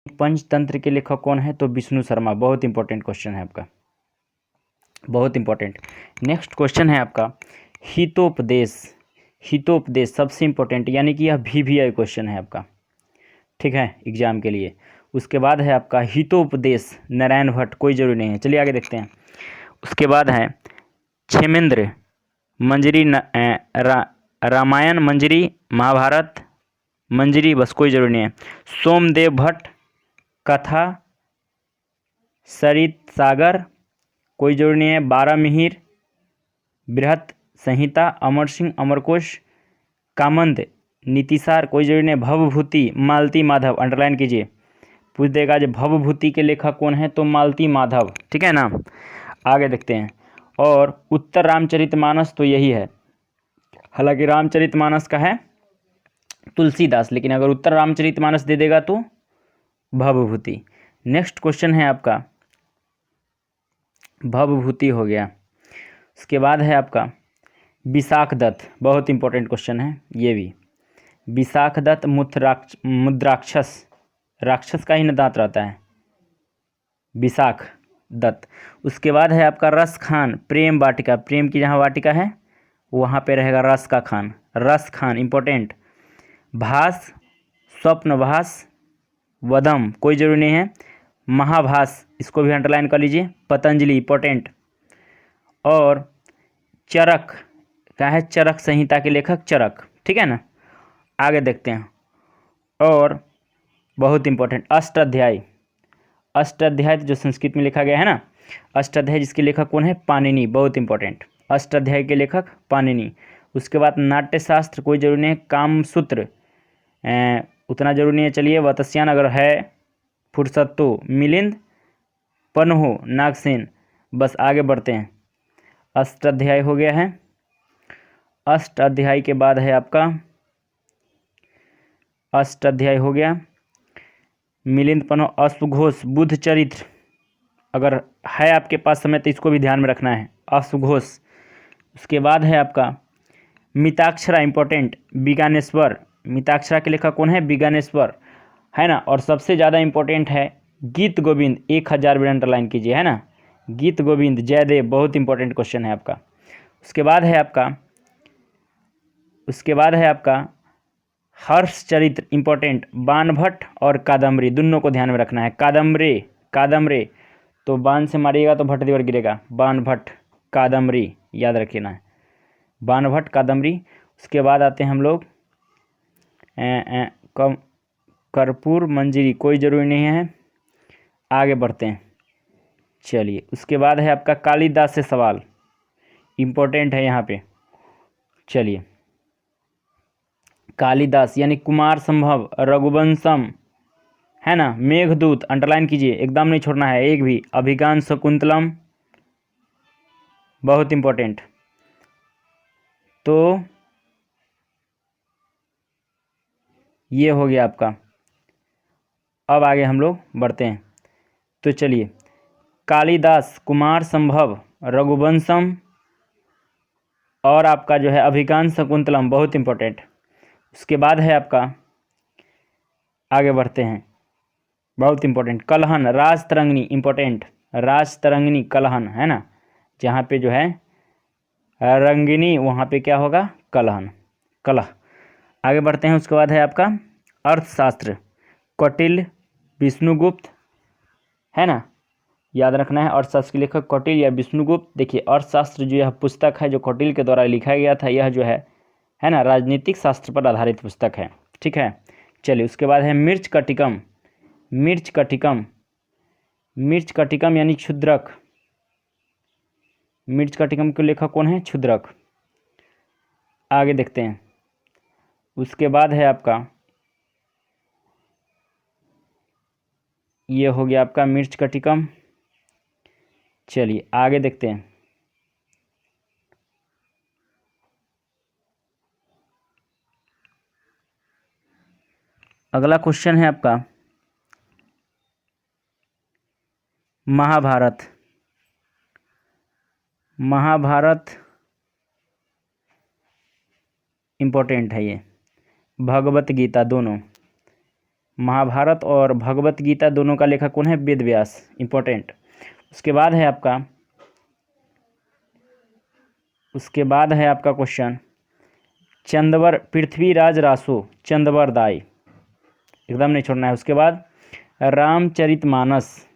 पंचतंत्र के लेखक कौन है? तो विष्णु शर्मा। बहुत इंपॉर्टेंट क्वेश्चन है आपका, बहुत इंपॉर्टेंट। नेक्स्ट क्वेश्चन है आपका हितोपदेश। हितोपदेश सबसे इंपॉर्टेंट, यानी कि यह VVI क्वेश्चन है आपका, ठीक है, एग्जाम के लिए। उसके बाद है आपका हितोपदेश नारायण भट्ट, कोई जरूरी नहीं है। चलिए आगे देखते हैं। उसके बाद है क्षेमेंद्र मंजरी रामायण मंजरी, महाभारत मंजरी, बस कोई जरूरी नहीं है। सोमदेव भट्ट कथा सरित सागर, कोई जरूरी नहीं है। 12 मिहिर बृहत संहिता, अमर सिंह अमरकोश, कामंद नीतिसार, कोई जरूरी नहीं। भवभूति मालती माधव, अंडरलाइन कीजिए, पूछ देगा जो भवभूति के लेखक कौन है? तो मालती माधव, ठीक है ना। आगे देखते हैं। और उत्तर रामचरितमानस तो यही है, हालांकि रामचरितमानस का है तुलसीदास, लेकिन अगर उत्तर रामचरितमानस दे देगा तो भवभूति। नेक्स्ट क्वेश्चन है आपका भवभूति हो गया। उसके बाद है आपका विशाख दत्त, बहुत इंपॉर्टेंट क्वेश्चन है ये भी। विशाख दत्त मुद्राक्षस, राक्षस का ही न दांत रहता है, विशाख दत्त। उसके बाद है आपका रस खान प्रेम वाटिका, प्रेम की जहाँ वाटिका है वहाँ पे रहेगा रस का खान, रस खान इंपॉर्टेंट। भास स्वप्नभास वदम, कोई जरूरी नहीं है। महाभास, इसको भी अंडरलाइन कर लीजिए। पतंजलि इंपॉर्टेंट। और चरक, क्या है? चरक संहिता के लेखक चरक, ठीक है ना। आगे देखते हैं। और बहुत इंपॉर्टेंट अष्टाध्यायी, अष्टाध्यायी जो संस्कृत में लिखा गया है ना, अष्टाध्यायी जिसके लेखक कौन है? पाणिनि, बहुत इंपॉर्टेंट, अष्टाध्यायी के लेखक पाणिनि। उसके बाद नाट्यशास्त्र, कोई जरूरी नहीं है। कामसूत्र उतना जरूरी नहीं है। चलिए वतस्यान अगर है फुर्सत तो मिलिंद पन्हो नागसेन, बस आगे बढ़ते हैं। अष्टाध्यायी हो गया है। अष्टाध्यायी के बाद है आपका अष्टाध्यायी हो गया मिलिंद पन्हो अश्वघोष बुद्ध चरित्र, अगर है आपके पास समय तो इसको भी ध्यान में रखना है, अश्वघोष। उसके बाद है आपका मिताक्षरा इंपॉर्टेंट, बिगानेश्वर, मिताक्षरा के लेखक कौन है? बिगानेश्वर, है ना। और सबसे ज़्यादा इंपॉर्टेंट है गीत गोविंद, 1000 बार अंडरलाइन कीजिए, है ना। गीत गोविंद जयदेव, बहुत इंपॉर्टेंट क्वेश्चन है आपका। उसके बाद है आपका हर्षचरित्र इंपॉर्टेंट, बाणभट्ट और कादम्बरी, दोनों को ध्यान में रखना है। कादम्बरे तो बाण से मारिएगा तो भट्ट देवर गिरेगा, बाणभट्ट कादम्बरी याद रखना है, बाणभट्ट कादम्बरी। उसके बाद आते हैं हम लोग कर्पूर मंजरी, कोई ज़रूरी नहीं है, आगे बढ़ते हैं। चलिए उसके बाद है आपका कालिदास से सवाल, इम्पोर्टेंट है यहाँ पे। चलिए कालिदास यानी कुमार संभव, रघुवंशम, है ना, मेघदूत अंडरलाइन कीजिए, एकदम नहीं छोड़ना है एक भी। अभिज्ञान शकुंतलम, बहुत इंपॉर्टेंट। तो ये हो गया आपका। अब आगे हम लोग बढ़ते हैं। तो चलिए कालिदास, कुमार संभव, रघुवंशम और आपका जो है अभिज्ञान शकुंतलम, बहुत इंपॉर्टेंट। उसके बाद है आपका, आगे बढ़ते हैं, बहुत इंपॉर्टेंट, कलहन राजतरंगिणी इंपॉर्टेंट, राजतरंगिणी कलहन, है ना, जहाँ पे जो है रंगिनी वहाँ पे क्या होगा? कलहन, कलह। आगे बढ़ते हैं। उसके बाद है आपका अर्थशास्त्र, कौटिल्य विष्णुगुप्त, है ना, याद रखना है। अर्थशास्त्र के लेखक कौटिल्य या विष्णुगुप्त। देखिए अर्थशास्त्र जो यह पुस्तक है जो कौटिल्य के द्वारा लिखा गया था, यह जो है ना, राजनीतिक शास्त्र पर आधारित पुस्तक है, ठीक है। चलिए उसके बाद है मिर्च कटिकम, मिर्च कटिकम, मिर्च कटिकम यानी क्षुद्रक, मिर्च कटिकम के लेखक कौन है? क्षुद्रक। आगे देखते हैं। उसके बाद है आपका, ये हो गया आपका मिर्च कटिकम। चलिए आगे देखते हैं। अगला क्वेश्चन है आपका महाभारत, महाभारत इंपॉर्टेंट है ये, भगवत गीता दोनों। महाभारत और भगवत गीता दोनों का लेखक कौन है? वेद व्यास, इंपॉर्टेंट। उसके बाद है आपका क्वेश्चन, चंदवर पृथ्वीराज रासो चंदवर दाई, एकदम नहीं छोड़ना है। उसके बाद रामचरितमानस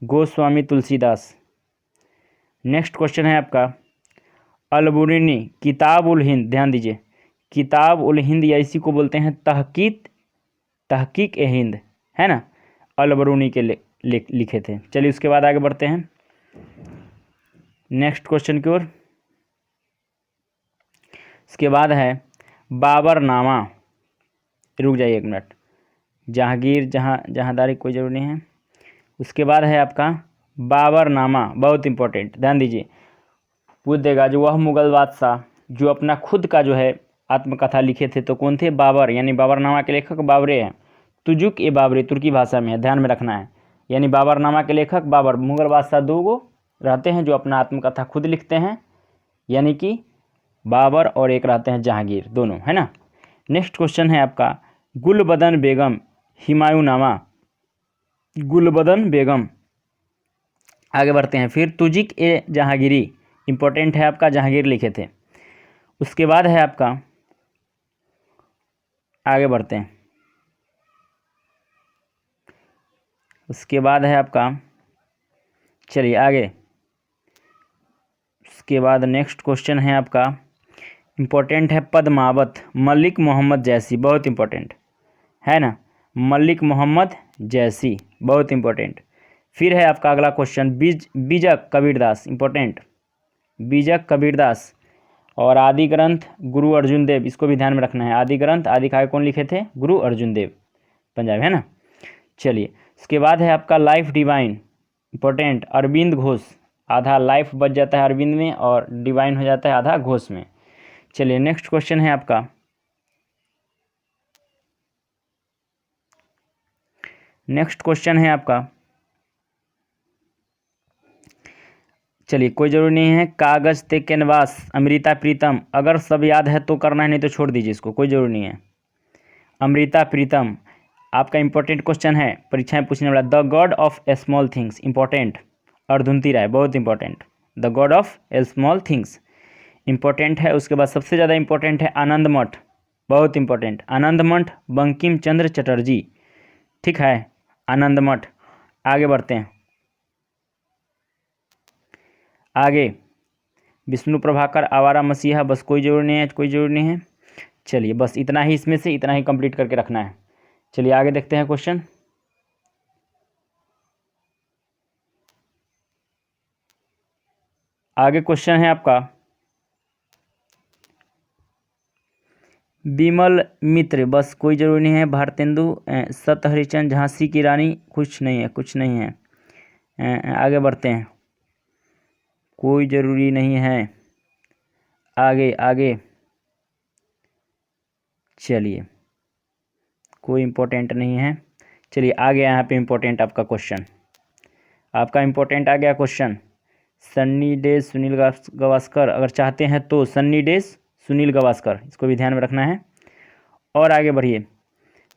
गोस्वामी तुलसीदास। नेक्स्ट क्वेश्चन है आपका अलबरूनी किताब उल हिंद, ध्यान दीजिए, किताब उल हिंद या इसी को बोलते हैं तहकीक ए हिंद, है ना, अलबरूनी के लिखे थे। चलिए उसके बाद आगे बढ़ते हैं नेक्स्ट क्वेश्चन की ओर। इसके बाद है बाबरनामा, रुक जाइए एक मिनट, जहांगीर जहांदारी कोई जरूरी नहीं है। उसके बाद है आपका बाबरनामा, बहुत इंपॉर्टेंट, ध्यान दीजिए, पूछ देगा जो वह मुगल बादशाह जो अपना खुद का जो है आत्मकथा लिखे थे तो कौन थे? बाबर, यानी बाबरनामा के लेखक बाबरे हैं। तुजुक ए बाबरी तुर्की भाषा में है, ध्यान में रखना है। यानी बाबरनामा के लेखक बाबर, मुगल बादशाह दो गो रहते हैं जो अपना आत्मकथा खुद लिखते हैं, यानी कि बाबर, और एक रहते हैं जहांगीर, दोनों, है ना। नेक्स्ट क्वेश्चन है आपका गुलबदन बेगम हिमायूनामा, गुलबदन बेगम। आगे बढ़ते हैं फिर तुजिक ए जहांगीरी, इंपॉर्टेंट है आपका, जहांगीर लिखे थे। उसके बाद है आपका, आगे बढ़ते हैं, उसके बाद है आपका, चलिए आगे, उसके बाद नेक्स्ट क्वेश्चन है आपका इंपॉर्टेंट है पद्मावत मलिक मोहम्मद जैसी, बहुत इंपॉर्टेंट है ना, मलिक मोहम्मद जैसी, बहुत इंपॉर्टेंट। फिर है आपका अगला क्वेश्चन बीजक कबीरदास, इंपॉर्टेंट, बीजक कबीरदास। और आदि ग्रंथ गुरु अर्जुन देव, इसको भी ध्यान में रखना है। आदि ग्रंथ आदि काव्य कौन लिखे थे? गुरु अर्जुन देव, पंजाब, है ना। चलिए उसके बाद है आपका life divine, important, Aurobindo Ghosh. आधा लाइफ बच जाता है अरविंद में और डिवाइन हो जाता है आधा घोष में। चलिए नेक्स्ट क्वेश्चन है आपका, नेक्स्ट क्वेश्चन है आपका, चलिए कोई जरूरी नहीं है, कागज ते कैनवास अमृता प्रीतम, अगर सब याद है तो करना है, नहीं तो छोड़ दीजिए इसको, कोई जरूरी नहीं है। अमृता प्रीतम आपका इंपॉर्टेंट क्वेश्चन है, परीक्षा में पूछने वाला। The god of small things, important, Arundhati Roy, बहुत important, the god of small things, important है। उसके बाद सबसे ज़्यादा इंपॉर्टेंट है आनंद मठ, बहुत इंपॉर्टेंट, आनंद मठ बंकिम चंद्र चटर्जी, ठीक है, आनंद मठ। आगे बढ़ते हैं, आगे विष्णु प्रभाकर आवारा मसीहा, बस कोई जरूरी नहीं है, कोई जरूरी नहीं है। चलिए बस इतना ही, इसमें से इतना ही कंप्लीट करके रखना है। चलिए आगे देखते हैं क्वेश्चन। आगे क्वेश्चन है आपका विमल मित्र, बस कोई जरूरी नहीं है। भारतेंदु सत हरिचंद झांसी की रानी, कुछ नहीं है, कुछ नहीं है। आगे बढ़ते हैं, कोई ज़रूरी नहीं है, आगे आगे, चलिए कोई इम्पोर्टेंट नहीं है। चलिए आगे, यहाँ पे इम्पोर्टेंट आपका क्वेश्चन, आपका इम्पोर्टेंट आ गया क्वेश्चन, सन्नी डेज सुनील गावस्कर, अगर चाहते हैं तो सन्नी डेज सुनील गावस्कर, इसको भी ध्यान में रखना है। और आगे बढ़िए,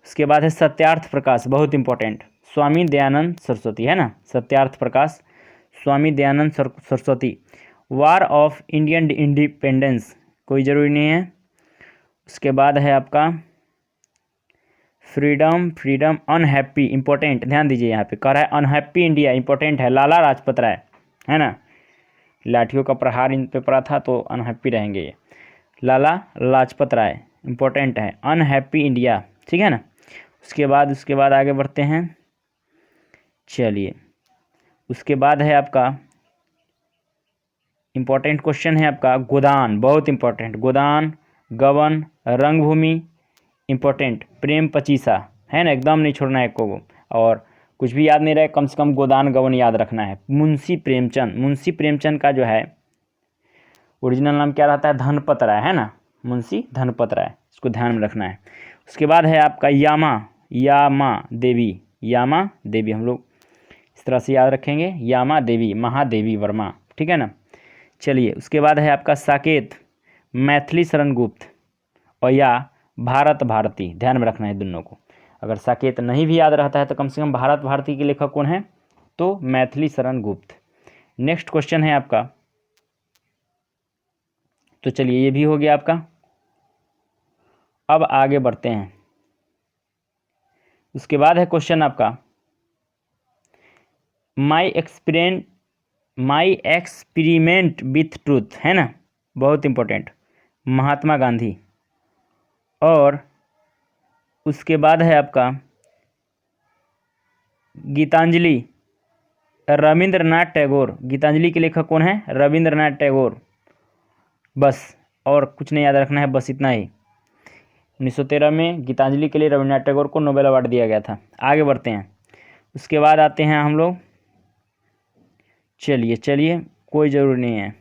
उसके बाद है सत्यार्थ प्रकाश, बहुत इंपॉर्टेंट, स्वामी दयानंद सरस्वती, है ना, Satyarth Prakash Swami Dayanand Saraswati. War of Indian independence, कोई ज़रूरी नहीं है। उसके बाद है आपका फ्रीडम अनहैप्पी, इंपॉर्टेंट, ध्यान दीजिए, यहाँ पे कह रहा है अनहैप्पी इंडिया, इंपॉर्टेंट है, लाला लाजपत राय, है ना, लाठियों का प्रहार इन पे पड़ा था तो अनहैप्पी रहेंगे ये, लाला लाजपत राय, इंपॉर्टेंट है, अनहैप्पी इंडिया, ठीक है ना। उसके बाद आगे बढ़ते हैं, चलिए उसके बाद है आपका इंपॉर्टेंट क्वेश्चन है आपका गोदान, बहुत इंपॉर्टेंट, गोदान, गबन, रंगभूमि, इंपॉर्टेंट, प्रेम पचीसा, है ना, एकदम नहीं छोड़ना है को। और कुछ भी याद नहीं रहे, कम से कम गोदान गबन याद रखना है। मुंशी प्रेमचंद का जो है ओरिजिनल नाम क्या रहता है? धनपत राय, है ना, मुंशी धनपत राय, इसको ध्यान में रखना है। उसके बाद है आपका यामा देवी, हम लोग इस तरह से याद रखेंगे, यामा देवी, महादेवी वर्मा, ठीक है ना। चलिए उसके बाद है आपका साकेत, मैथिली शरण गुप्त, और या भारत भारती, ध्यान में रखना है दोनों को। अगर साकेत नहीं भी याद रहता है तो कम से कम भारत भारती के लेखक कौन है, तो मैथिली शरण गुप्त। नेक्स्ट क्वेश्चन है आपका, तो चलिए ये भी हो गया आपका। अब आगे बढ़ते हैं। उसके बाद है क्वेश्चन आपका, माई एक्सपेरिमेंट विथ ट्रूथ, है ना, बहुत इंपॉर्टेंट, महात्मा गांधी। और उसके बाद है आपका गीतांजलि, रविंद्रनाथ टैगोर। गीतांजलि के लेखक कौन है, रविंद्रनाथ टैगोर। बस और कुछ नहीं याद रखना है, बस इतना ही। 1913 में गीतांजलि के लिए रविंद्रनाथ टैगोर को नोबेल अवार्ड दिया गया था। आगे बढ़ते हैं। उसके बाद आते हैं हम लोग, चलिए कोई ज़रूरी नहीं है,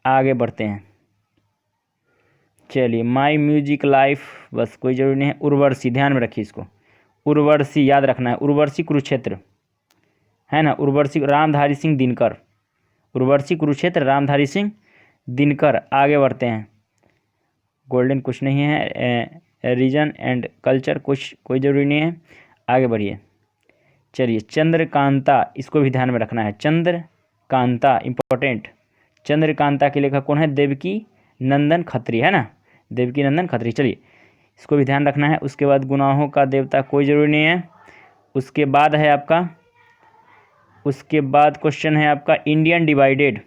आगे बढ़ते हैं। चलिए माई म्यूजिक लाइफ, बस कोई ज़रूरी नहीं है। उर्वशी, ध्यान में रखिए इसको, उर्वशी याद रखना है। उर्वशी कुरुक्षेत्र, है ना, उर्वशी रामधारी सिंह दिनकर, उर्वशी कुरुक्षेत्र रामधारी सिंह दिनकर। आगे बढ़ते हैं। गोल्डन कुछ नहीं है, रीजन एंड कल्चर कुछ कोई ज़रूरी नहीं है, आगे बढ़िए। चलिए चंद्रकांता, इसको भी ध्यान में रखना है, चंद्रकांता इम्पोर्टेंट। चंद्रकांता के लेखक कौन है, देवकी नंदन खत्री, है ना, देवकी नंदन खत्री। चलिए इसको भी ध्यान रखना है। उसके बाद गुनाहों का देवता कोई ज़रूरी नहीं है। उसके बाद है आपका, उसके बाद क्वेश्चन है आपका इंडियन डिवाइडेड।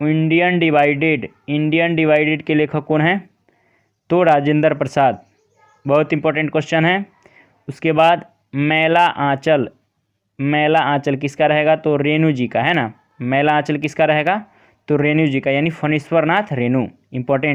इंडियन डिवाइडेड के लेखक कौन है, तो राजेंद्र प्रसाद, बहुत इंपॉर्टेंट क्वेश्चन है। उसके बाद मैला आंचल किसका रहेगा, तो रेणु जी का, है ना, मैला आंचल किसका रहेगा, तो रेणु जी का, यानी फणीश्वर नाथ रेणु, इंपॉर्टेंट।